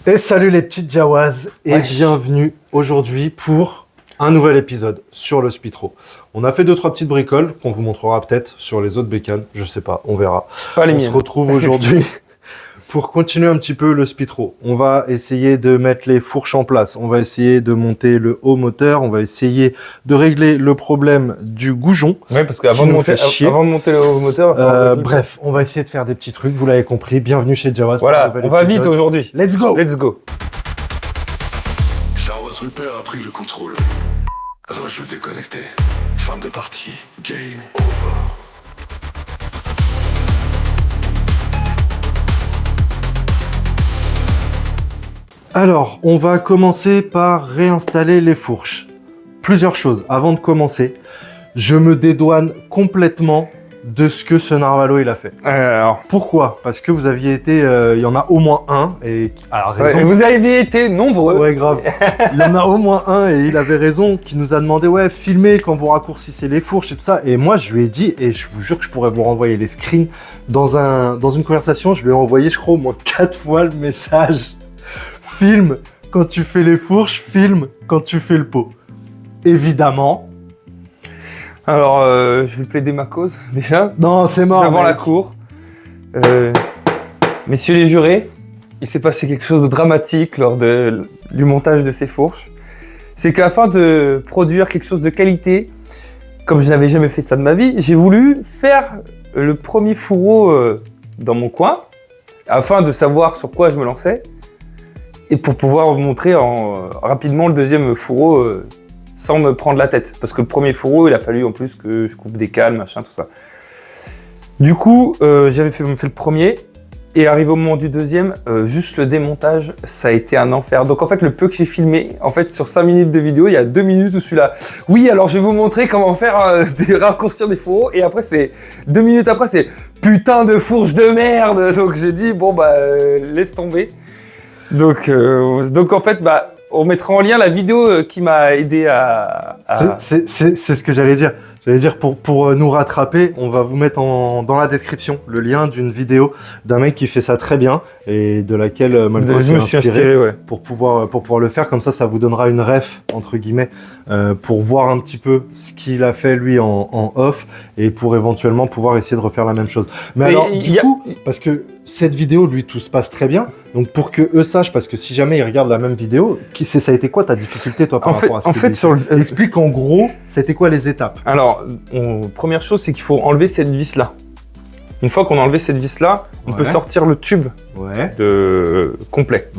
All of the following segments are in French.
Et salut les petites Jawaz et bienvenue aujourd'hui pour un nouvel épisode sur le Spitro. On a fait 2-3 petites bricoles qu'on vous montrera peut-être sur les autres bécanes, je sais pas, on verra. Pas les miennes. On se retrouve aujourd'hui pour continuer un petit peu le Spitro. On va essayer de mettre les fourches en place, on va essayer de monter le haut moteur, on va essayer de régler le problème du goujon. Oui, parce qu'avant de monter le haut moteur, bref, on va essayer de faire des petits trucs, vous l'avez compris. Bienvenue chez Jawaz. Voilà, on va vite aujourd'hui. Let's go. Let's go. Jawaz Repair a pris le contrôle. Alors je vais connecter. Fin de partie. Game over. Alors, on va commencer par réinstaller les fourches. Plusieurs choses. Avant de commencer, je me dédouane complètement de ce que ce Narvalo il a fait. Alors, pourquoi? Parce que vous aviez été, il y en a au moins un et vous avez été nombreux. Ouais, grave. Il y en a au moins un et il avait raison, qui nous a demandé filmez quand vous raccourcissez les fourches et tout ça. Et moi, je lui ai dit, et je vous jure que je pourrais vous renvoyer les screens dans une conversation, je lui ai envoyé, je crois, au moins 4 fois le message. Filme quand tu fais les fourches, filme quand tu fais le pot. Évidemment. Alors, je vais plaider ma cause, déjà. Non, c'est mort. Devant la cour. Messieurs les jurés, il s'est passé quelque chose de dramatique lors du montage de ces fourches. C'est qu'afin de produire quelque chose de qualité, comme je n'avais jamais fait ça de ma vie, j'ai voulu faire le premier fourreau dans mon coin, afin de savoir sur quoi je me lançais. Et pour pouvoir vous montrer rapidement le deuxième fourreau sans me prendre la tête. Parce que le premier fourreau, il a fallu en plus que je coupe des cales, machin, tout ça. Du coup, j'avais fait le premier. Et arrivé au moment du deuxième, juste le démontage, ça a été un enfer. Donc en fait, le peu que j'ai filmé, en fait, sur 5 minutes de vidéo, il y a 2 minutes où je suis là. Oui, alors je vais vous montrer comment faire raccourcir des fourreaux. Et après, 2 minutes après, c'est putain de fourche de merde. Donc j'ai dit, bon, laisse tomber. Donc en fait, on mettra en lien la vidéo qui m'a aidé à... C'est ce que j'allais dire. J'allais dire, pour nous rattraper, on va vous mettre dans la description le lien d'une vidéo d'un mec qui fait ça très bien et de laquelle Malcolm s'est inspiré pour pouvoir le faire. Comme ça vous donnera une ref, entre guillemets, pour voir un petit peu ce qu'il a fait lui en off et pour éventuellement pouvoir essayer de refaire la même chose. Mais alors, du coup, parce que cette vidéo, lui, tout se passe très bien. Donc, pour que eux sachent, parce que si jamais ils regardent la même vidéo, ça a été quoi ta difficulté, toi, par rapport à ce que explique en gros, c'était quoi les étapes? Alors, première chose, c'est qu'il faut enlever cette vis-là. Une fois qu'on a enlevé cette vis-là, on peut sortir le tube complet.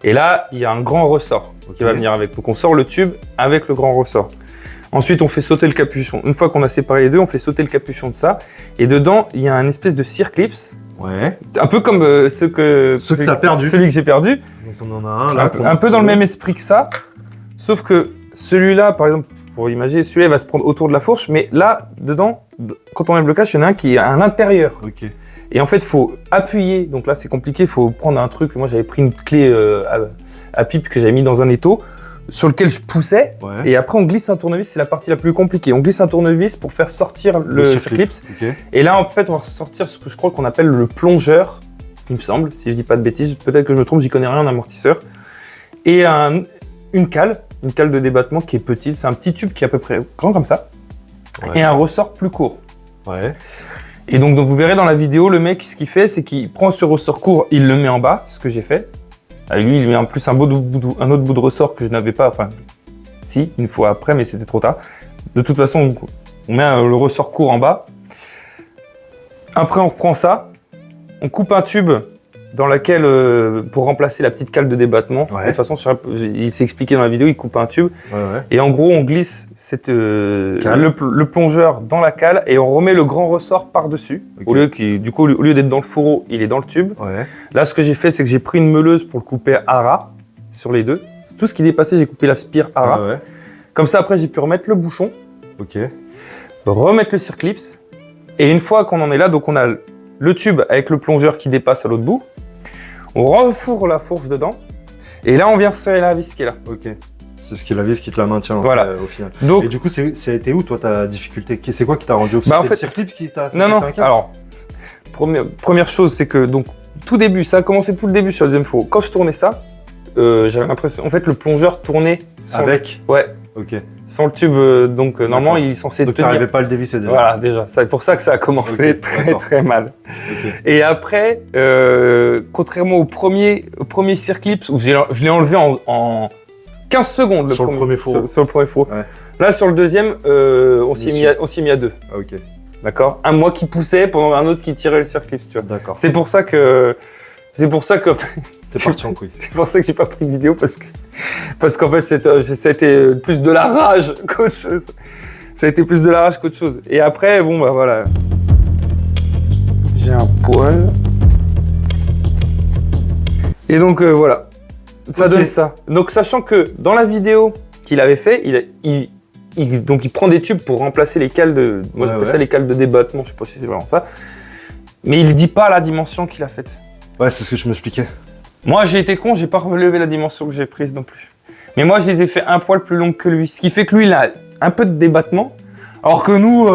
Et là, il y a un grand ressort qui va venir avec. Donc, on sort le tube avec le grand ressort. Ensuite, on fait sauter le capuchon. Une fois qu'on a séparé les deux, on fait sauter le capuchon de ça. Et dedans, il y a un espèce de circlips. Un peu comme celui que j'ai perdu. Donc on en a un là. Un peu dans le même esprit que ça. Sauf que celui-là, par exemple, pour imaginer, celui-là va se prendre autour de la fourche. Mais là, dedans, quand on enlève le cache, il y en a un qui est à l'intérieur. Et en fait, il faut appuyer. Donc là, c'est compliqué. Il faut prendre un truc. Moi, j'avais pris une clé à pipe que j'avais mis dans un étau, sur lequel je poussais, et après on glisse un tournevis, c'est la partie la plus compliquée. On glisse un tournevis pour faire sortir le circlips. Et là en fait on va sortir ce que je crois qu'on appelle le plongeur, il me semble, si je dis pas de bêtises, peut-être que je me trompe, j'y connais rien en amortisseur. Et une cale de débattement qui est petite, c'est un petit tube qui est à peu près grand comme ça, et un ressort plus court. Et donc vous verrez dans la vidéo, le mec ce qu'il fait, c'est qu'il prend ce ressort court, il le met en bas, ce que j'ai fait. Lui, il met en plus un autre bout de ressort que je n'avais pas, une fois après, mais c'était trop tard. De toute façon, on met le ressort court en bas. Après, on reprend ça. On coupe un tube dans lequel, pour remplacer la petite cale de débattement. De toute façon, il s'est expliqué dans la vidéo, il coupe un tube. Et en gros, on glisse le plongeur dans la cale et on remet le grand ressort par-dessus. Au lieu d'être dans le fourreau, il est dans le tube. Là, ce que j'ai fait, c'est que j'ai pris une meuleuse pour le couper à ras sur les deux. Tout ce qui dépassait, j'ai coupé la spire à ras. Comme ça, après, j'ai pu remettre le bouchon, remettre le circlips. Et une fois qu'on en est là, donc on a le tube avec le plongeur qui dépasse à l'autre bout. On refourre la fourche dedans. Et là, on vient serrer la vis qui est là. C'est ce qui est la vis qui te la maintient au final. Donc, et du coup, ça a été où toi ta difficulté? C'est quoi qui t'a rendu obstacle? En fait, le circlips qui t'a fait Non. Alors, première chose, c'est que donc tout début, ça a commencé tout le début sur le deuxième fourreau. Quand je tournais ça, j'avais l'impression... En fait, le plongeur tournait... Avec ? Ouais. Ok. Sans le tube, donc normalement, il est censé donc tenir... Donc, t'arrivais pas à le dévisser déjà ? Voilà, déjà. C'est pour ça que ça a commencé très mal. Okay. Et après, contrairement au premier circlips, où je l'ai enlevé en 15 secondes. Sur le premier fourreau. Sur le premier fourreau. Ouais. Là, sur le deuxième, on s'y est mis à 2. Ah, ok. D'accord. Un moi qui poussait pendant un autre qui tirait le circlips, tu vois. D'accord. C'est pour ça que... T'es parti en couille. C'est pour ça que j'ai pas pris de vidéo parce qu'en fait c'était plus de la rage qu'autre chose. Ça a été plus de la rage qu'autre chose. Et après, bon bah voilà. J'ai un poil. Et donc voilà. Ça donne ça. Donc sachant que dans la vidéo qu'il avait fait, donc il prend des tubes pour remplacer les cales de... Moi j'appelle ça les cales de débattement, je sais pas si c'est vraiment ça. Mais il dit pas la dimension qu'il a faite. Ouais, c'est ce que je m'expliquais. Moi, j'ai été con, j'ai pas relevé la dimension que j'ai prise non plus. Mais moi, je les ai fait un poil plus longs que lui. Ce qui fait que lui, il a un peu de débattement. Alors que nous,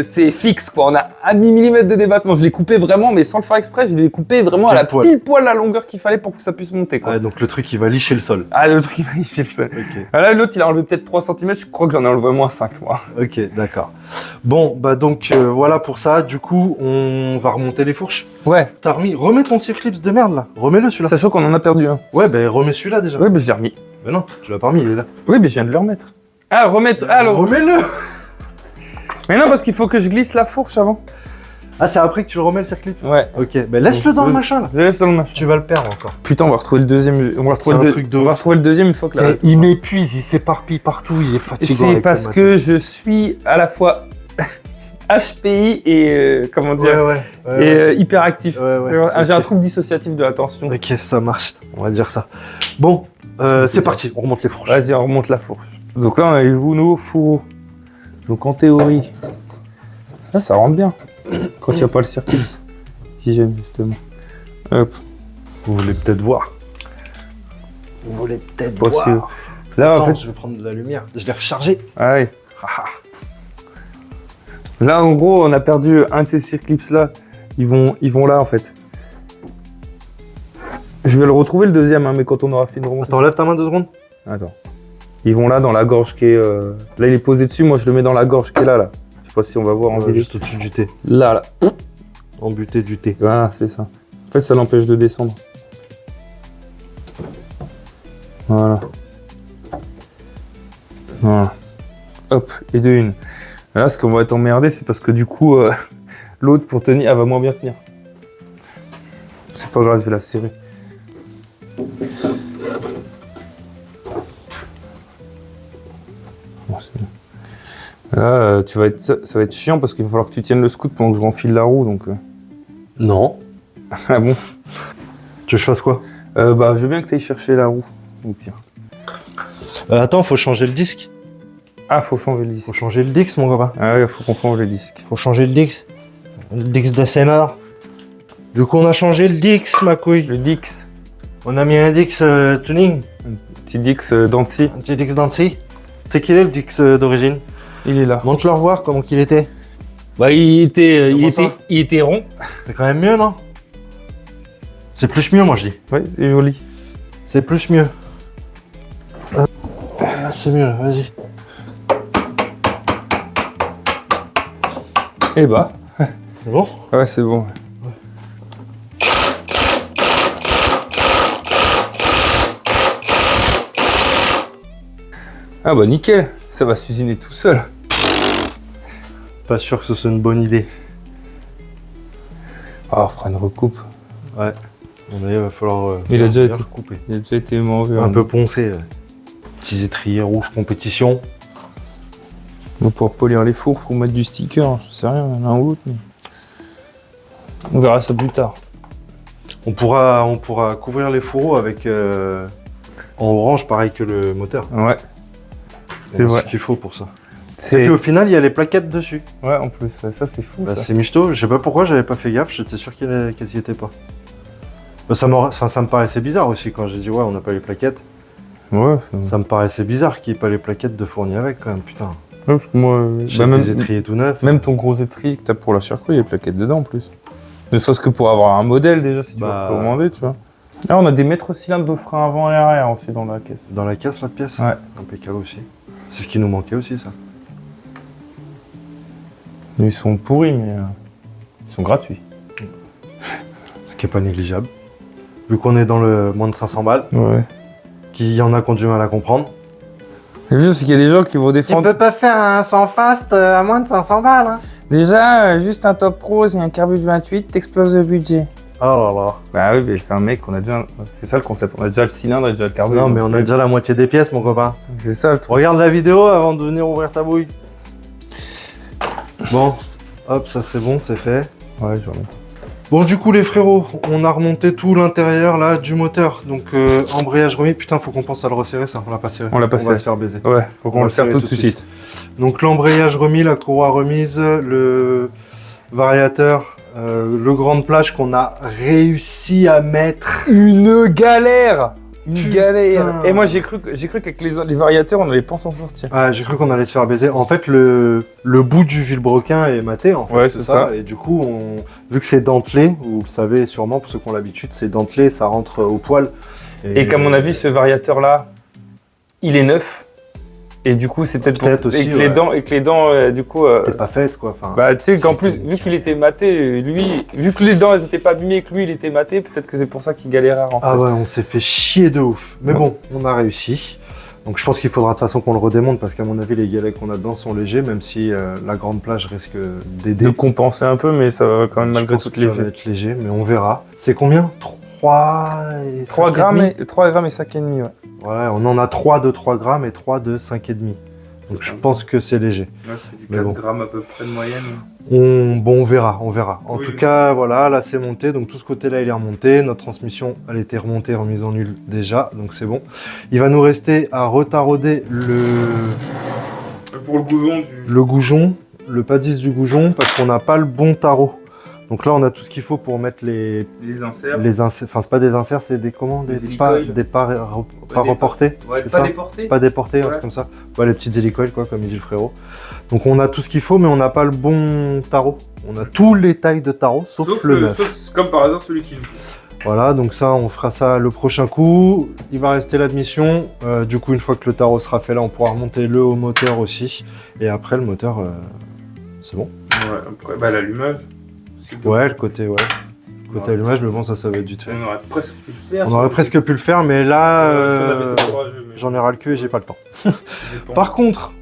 c'est fixe, quoi. On a 1/2 millimètre de débattement. Je l'ai coupé vraiment, mais sans le faire exprès, je l'ai coupé vraiment à la pile poil la longueur qu'il fallait pour que ça puisse monter, quoi. Ah, donc le truc, il va licher le sol. Ah, le truc, il va licher le sol. Okay. Là, l'autre, il a enlevé peut-être 3 cm. Je crois que j'en ai enlevé au moins 5, moi. Ok, d'accord. Bon, bah donc voilà pour ça. Du coup, on va remonter les fourches. Ouais. T'as remis... Remets ton circlips de merde, là. Remets-le, celui-là. Sachant qu'on en a perdu un. Ouais, bah remets celui-là, déjà. Ouais, bah je l'ai remis. Mais non, tu l'as pas remis, il est là. Oui, mais je viens de le remettre. Ah, remettre... Alors... Remets-le. Mais non, parce qu'il faut que je glisse la fourche avant. Ah, c'est après que tu le remets le circlip ? Ouais. Ok, bah laisse-le dans le machin, là. Je laisse dans le machin. Tu vas le perdre encore. Putain, on va retrouver le deuxième. On va retrouver le deuxième une fois que là. Il m'épuise, il s'éparpille partout, il est fatigant. C'est parce que je suis à la fois HPI et comment dire hyperactif. J'ai un trouble dissociatif de l'attention. Ok, ça marche, on va dire ça. Bon, c'est parti, on remonte les fourches. Vas-y, on remonte la fourche. Donc là, on a eu nos fourreaux. Donc en théorie, là, ça rentre bien. Quand il n'y a pas le circuit, si j'aime justement. Hop. Vous voulez peut-être voir. Voir. Là, attends, en fait, je vais prendre de la lumière. Je l'ai rechargé. Ah ouais. Là, en gros, on a perdu un de ces circlips là. Ils vont là, en fait. Je vais le retrouver le deuxième, hein, mais quand on aura fini de remonter. Attends, lève ta main 2 secondes. Attends. Ils vont là, dans la gorge qui est... Là, il est posé dessus. Moi, je le mets dans la gorge qui est là. Je sais pas si on va voir en vidéo. Juste au-dessus du thé. Là. Embuté du thé. Voilà, c'est ça. En fait, ça l'empêche de descendre. Voilà. Hop, et de une. Là, ce qu'on va être emmerdé, c'est parce que du coup, l'autre, pour tenir, elle va moins bien tenir. C'est pas grave, je vais la serrer. Bon, c'est bien. Là, ça va être chiant parce qu'il va falloir que tu tiennes le scout pendant que je renfile la roue, donc... Non. Ah bon? Tu veux que je fasse quoi? Bah, je veux bien que tu ailles chercher la roue, au pire. Attends, faut changer le disque. Ah, faut changer le disque. Faut changer le Dix, mon copain. Ah ouais, faut qu'on change le disque. Faut changer le Dix. Le Dix d'ASMR. Du coup, on a changé le Dix, ma couille. Le Dix. On a mis un Dix tuning. Un petit Dix Dancy. Un petit Dix Dancy. Tu sais qu'il est le Dix d'origine? Il est là. Montre-leur voir comment qu'il était. Bah, il était rond. C'est quand même mieux, non? C'est plus mieux, moi, je dis. Ouais, c'est joli. C'est plus mieux. C'est mieux, vas-y. Eh bah. C'est bon? Ouais, c'est bon. Ah bah nickel, ça va s'usiner tout seul. Pas sûr que ce soit une bonne idée. Ah, on fera une recoupe. Ouais. Il va falloir il a déjà été recoupé. Il a déjà été mangé. Un peu poncé. Petits étriers rouges compétition. Bon, pour polir les fours, faut mettre du sticker, je sais rien, l'un ou l'autre. Mais... on verra ça plus tard. On pourra couvrir les fourreaux avec en orange pareil que le moteur. Ouais. C'est vrai. Ce qu'il faut pour ça. Et puis au final, il y a les plaquettes dessus. Ouais, en plus, ça c'est fou. Bah, ça. C'est michto, je sais pas pourquoi j'avais pas fait gaffe, j'étais sûr qu'elles y étaient pas. Bah, ça me paraissait bizarre aussi quand j'ai dit ouais, on n'a pas les plaquettes. Ouais, ça me paraissait bizarre qu'il n'y ait pas les plaquettes de fourni avec quand même, putain. Ouais, parce que moi, j'ai des étriers tout neufs. Même ton gros étrier que t'as pour la charcuterie, il y a les plaquettes dedans en plus. Ne serait-ce que pour avoir un modèle déjà, si tu veux commander, tu vois. Ah, on a des mètres cylindres de frein avant et arrière aussi dans la caisse. Dans la caisse, la pièce? Ouais. Impeccable aussi. C'est ce qui nous manquait aussi, ça. Ils sont pourris, mais ils sont gratuits. Ce qui est pas négligeable. Vu qu'on est dans le moins de 500 balles, Ouais. qu'il y en a qui ont du mal à comprendre. Le pire, c'est qu'il y a des gens qui vont défendre. Tu peux pas faire un sans fast à moins de 500 balles, hein. Déjà, juste un top rose et un carbu de 28, t'exploses le budget. Oh là là. Bah oui, mais je fais un mec, on a déjà. C'est ça le concept, on a déjà le cylindre et déjà le carbu. Non, mais on a déjà la moitié des pièces, mon copain. C'est ça le truc. Regarde la vidéo avant de venir ouvrir ta bouille. Bon, hop, ça c'est bon, c'est fait. Ouais, je remets. Bon, du coup, les frérots, on a remonté tout l'intérieur là du moteur. Donc, embrayage remis. Putain, faut qu'on pense à le resserrer, ça. On l'a pas serré. On l'a pas On va serré. se faire baiser. Ouais, faut qu'on va le serre serrer tout de suite. Donc, l'embrayage remis, la courroie remise, le variateur, le grand plage qu'on a réussi à mettre. Une galère. Une Putain. galère. Et moi, j'ai cru qu'avec les variateurs, on allait pas s'en sortir. Ah, j'ai cru qu'on allait se faire baiser. En fait, le bout du vilebrequin est maté, en fait. Ouais, c'est ça. Et du coup, vu que c'est dentelé, vous le savez sûrement, pour ceux qui ont l'habitude, c'est dentelé, ça rentre au poil. Et qu'à mon avis, ce variateur-là, il est neuf. Et du coup, c'est peut-être aussi, et que les dents, du coup. T'es pas faite, quoi. Enfin, Bah, tu sais qu'en plus, vu qu'il était maté, lui, vu que les dents, elles étaient pas abîmées et que lui, il était maté, peut-être que c'est pour ça qu'il galérait à rentrer. Ah ouais, on s'est fait chier de ouf. Mais bon, on a réussi. Donc je pense qu'il faudra de toute façon qu'on le redémonte parce qu'à mon avis, les galets qu'on a dedans sont légers, même si la grande plage risque d'aider. De compenser un peu, mais ça va quand même malgré tout léger. Ça va être léger, mais on verra. C'est combien? 3 grammes et 5,5, ouais. Ouais, on en a 3 de 3 grammes et 3 de 5,5. Donc je pense que c'est léger. Là, ça fait du Mais 4 bon. grammes à peu près de moyenne. On verra. En Oui, tout oui. cas, voilà, là c'est monté. Donc tout ce côté-là, il est remonté. Notre transmission, elle était remontée, remise en nul déjà. Donc c'est bon. Il va nous rester à retarauder Pour le goujon le goujon, le padis du goujon, parce qu'on n'a pas le bon tarot. Donc là, on a tout ce qu'il faut pour mettre les inserts. Enfin, c'est pas des inserts, c'est des comment? Des pas hélicoïdes. pas reportés. Ouais, c'est pas ça déporté. Pas déportés, un Ouais. truc comme ça. Ouais, les petites hélicoïdes, quoi, comme il dit le frérot. Donc on a tout ce qu'il faut, mais on n'a pas le bon tarot. On a tous les tailles de tarot, sauf le neuf. Sauf comme par hasard celui qui nous faut. Voilà, donc ça, on fera ça le prochain coup. Il va rester l'admission. Du coup, une fois que le tarot sera fait là, on pourra remonter le haut moteur aussi. Et après, le moteur, c'est bon. Ouais, après, bah l'allumage. Ouais, le côté, ouais. Côté Ouais. allumage, mais bon, ça va être vite fait. On aurait presque pu le faire. On aurait presque pu le faire, mais là, Si on avait été courageux, mais j'en ai ras le cul et j'ai pas le temps. ça dépend. Par contre,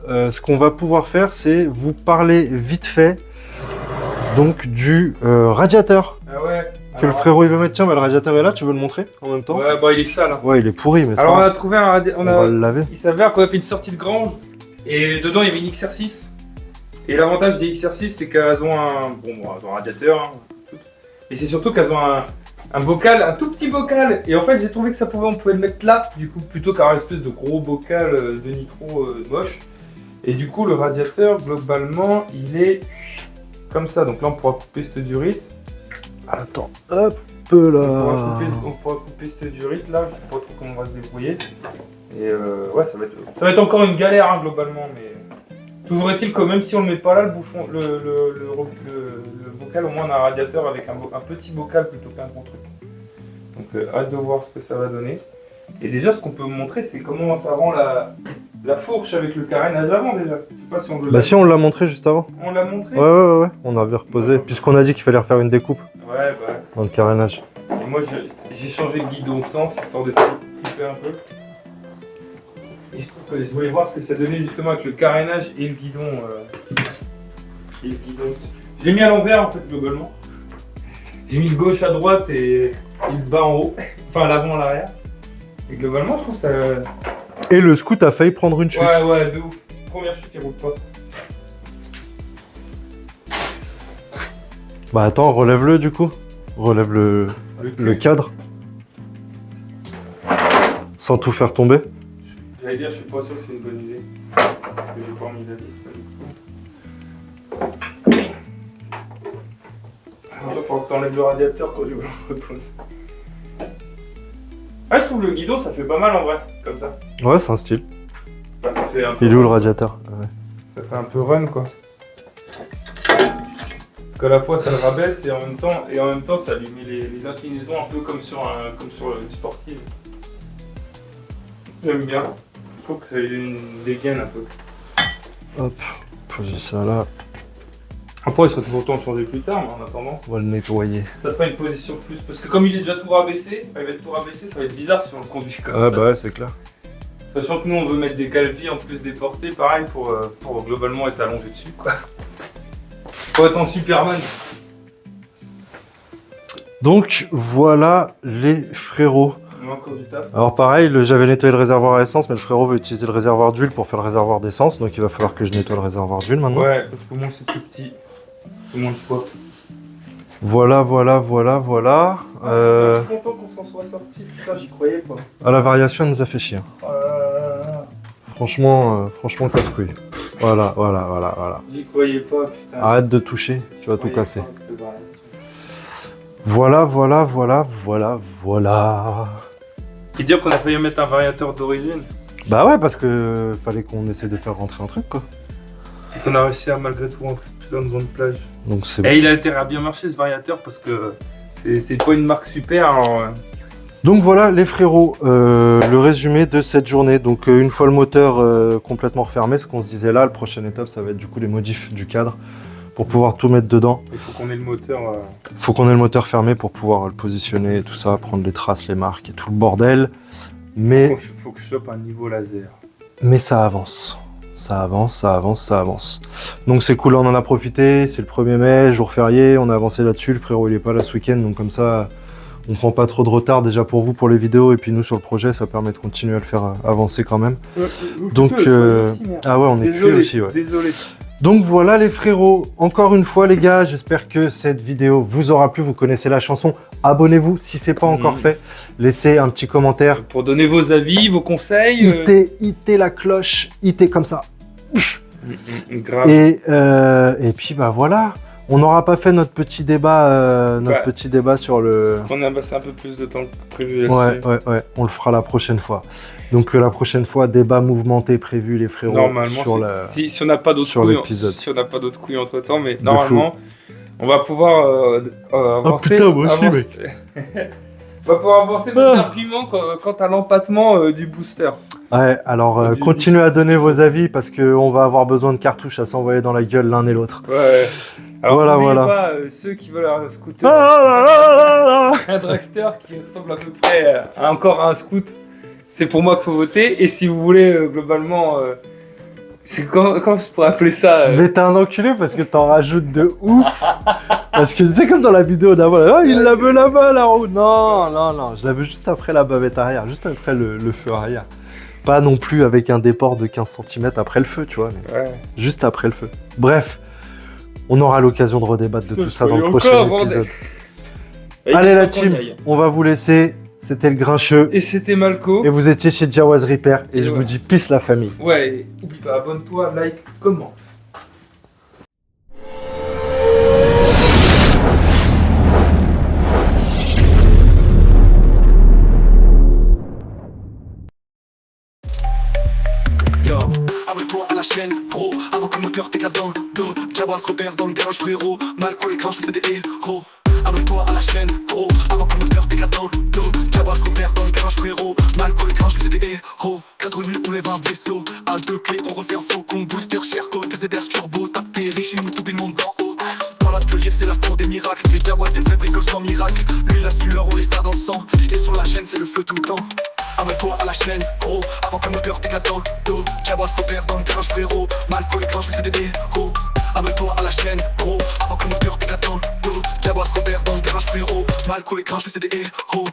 ce qu'on va pouvoir faire, c'est vous parler vite fait donc du radiateur Ah ouais. que le frérot il veut mettre. Tiens, bah, le radiateur est là, tu veux le montrer en même temps? Ouais, bah il est sale. Hein. Ouais, il est pourri, mais c'est Alors on pas a grave. trouvé un radiateur. On va le laver. Il s'avère qu'on a fait une sortie de grange et dedans il y avait une XR6. Et l'avantage des XR6 c'est qu'elles ont elles ont un radiateur. Hein, tout. Et c'est surtout qu'elles ont un bocal, un tout petit bocal. Et en fait j'ai trouvé que on pouvait le mettre là, du coup, plutôt qu'un espèce de gros bocal de nitro moche. Et du coup le radiateur globalement il est comme ça. Donc là on pourra couper cette durite. Attends, hop On là. pourra couper cette durite là, je sais pas trop comment on va se débrouiller. Et ouais, ça va être encore une galère hein, globalement, mais toujours est-il que même si on le met pas là, le bouchon, le bocal, au moins on a un radiateur avec un petit bocal plutôt qu'un gros truc. Donc hâte de voir ce que ça va donner. Et déjà, ce qu'on peut vous montrer, c'est comment ça rend la fourche avec le carénage avant déjà. Je sais pas si on le Bah si, on l'a montré juste avant. on l'a montré. Ouais. On avait reposé, puisqu'on a dit qu'il fallait refaire une découpe Ouais, bah. dans le carénage. Et moi, j'ai changé le guidon de sens, histoire de triper un peu. Et je trouve que je voulais voir ce que ça donnait justement avec le carénage et le guidon. J'ai mis à l'envers en fait, globalement. J'ai mis le gauche à droite et le bas en haut. Enfin, l'avant à l'arrière. Et globalement, je trouve ça. Et le scout a failli prendre une chute. Ouais, de ouf. Première chute, il roule pas. Bah attends, relève-le du coup. Relève le cadre. Sans tout faire tomber. J'allais dire, je suis pas sûr que c'est une bonne idée. Parce que j'ai pas remis la vis. Alors là, faut que t'enlèves le radiateur quand je le repose. Ah, je trouve le guidon, ça fait pas mal en vrai, comme ça. Ouais, c'est un style. Bah, ça fait un peu. Il est où le radiateur? Ouais. Ça fait un peu run quoi. Parce qu'à la fois ça le rabaisse et en même temps ça lui met les inclinaisons un peu comme sur du sportif. J'aime bien. Je trouve que ça lui donne une dégaine un peu. Hop, poser ça là. Après il sera toujours temps de changer plus tard, mais en attendant. On va le nettoyer. Ça fait une position de plus. Parce que comme il est déjà tout rabaissé, il va être tout rabaissé, ça va être bizarre si on le conduit comme ça. Ah bah ouais, c'est clair. Sachant que nous on veut mettre des calvis en plus des portées, pareil pour globalement être allongé dessus quoi. Faut être en Superman. Donc voilà les frérots. On a encore du taf. Alors pareil, j'avais nettoyé le réservoir à essence, mais le frérot veut utiliser le réservoir d'huile pour faire le réservoir d'essence, donc il va falloir que je nettoie le réservoir d'huile maintenant. Ouais, parce que moi c'est tout petit. C'est moins de poids. Voilà. Je suis content qu'on s'en soit sorti, putain j'y croyais pas. Ah, la variation elle nous a fait chier. Franchement casse-couille. Voilà. J'y croyais pas, putain. Arrête de toucher, tu vas tout casser. Pas, cette variation. Voilà. Et dire qu'on a failli mettre un variateur d'origine. Bah ouais, parce que fallait qu'on essaie de faire rentrer un truc quoi. Et qu'on a réussi à malgré tout rentrer putain de zone plage. Donc c'est Et il a intérêt à bien marcher ce variateur parce que c'est pas une marque super. Alors, Donc voilà les frérots, le résumé de cette journée. Donc une fois le moteur complètement refermé, ce qu'on se disait là, la prochaine étape ça va être du coup les modifs du cadre pour pouvoir tout mettre dedans. il faut qu'on ait le moteur. Faut qu'on ait le moteur fermé pour pouvoir le positionner et tout ça, prendre les traces, les marques et tout le bordel. Mais Faut que je chope un niveau laser. ça avance. Ça avance. Donc c'est cool, on en a profité, c'est le 1er mai, jour férié, on a avancé là-dessus, le frérot il est pas là ce week-end, donc comme ça on prend pas trop de retard déjà pour vous pour les vidéos et puis nous sur le projet ça permet de continuer à le faire avancer quand même. Donc ah ouais on est cuit aussi ouais. Désolé. Donc voilà les frérots, encore une fois les gars, j'espère que cette vidéo vous aura plu, vous connaissez la chanson, abonnez-vous si c'est pas encore fait, laissez un petit commentaire. Pour donner vos avis, vos conseils. Hittez la cloche, hittez comme ça. Grave. Et puis bah voilà, on n'aura pas fait notre petit débat, sur le... Parce qu'on a passé un peu plus de temps que prévu là-dessus. Ouais, on le fera la prochaine fois. Donc la prochaine fois, débat mouvementé prévu les frérots. Normalement, si on n'a pas d'autres couilles, l'épisode. entre temps, mais normalement, on va pouvoir avancer. Oh putain, moi aussi mec. On va pouvoir avancer plus rapidement quant à l'empattement du booster. Ouais, alors continuez à donner vos avis parce qu'on va avoir besoin de cartouches à s'envoyer dans la gueule l'un et l'autre. Ouais. Alors n'oubliez pas, ceux qui veulent un scooter, un dragster qui ressemble à peu près à un scoot, c'est pour moi qu'il faut voter. Et si vous voulez globalement, c'est comment je pourrais appeler ça Mais t'es un enculé parce que t'en rajoutes de ouf. Parce que c'est comme dans la vidéo d'avant, il la veut là-bas la roue. Non, je la veux juste après la bavette arrière, juste après le feu arrière. Pas non plus avec un déport de 15 cm après le feu, tu vois, mais juste après le feu. Bref, on aura l'occasion de redébattre de tout ça dans le prochain épisode. Allez la team, on va vous laisser. C'était le Grincheux. Et c'était Malco. Et vous étiez chez Jawaz Repair. Et je vous dis peace la famille. Ouais, oublie pas, abonne-toi, like, commente. Yo, abonne-toi à la chaîne, pro, avant que le moteur t'éclate dans le dos. Jawaz Repair dans le garage frérot, Malco les Grincheux c'est des héros. Abonne-toi à la chaîne, pro, avant que le moteur t'éclate dans le dos. Jawaz Repair dans le garage frérot, Malco les Grincheux c'est des héros. 4 minutes on lève un vaisseau, à 2 clés on refait un faucon. Booster, Sherco, KZR turbo, t'atterris chez nous tout le monde d'en haut. Dans l'atelier c'est la cour des miracles, les Jawaz des vrais bricoles sans miracle. Lui la sueur on les serre dans le sang, et sur la chaîne c'est le feu tout le temps. Abonne-toi à la chaîne, gros, avant que le moteur t'éclate dans le dos. Jawaz Repair dans le garage frérot, Malco les Grincheux c'est des héros. Abonne-toi à la chaîne, gros, avant que le moteur t'éclate dans le dos. Jawaz Repair dans le garage frérot, Malco les Grincheux c'est des héros.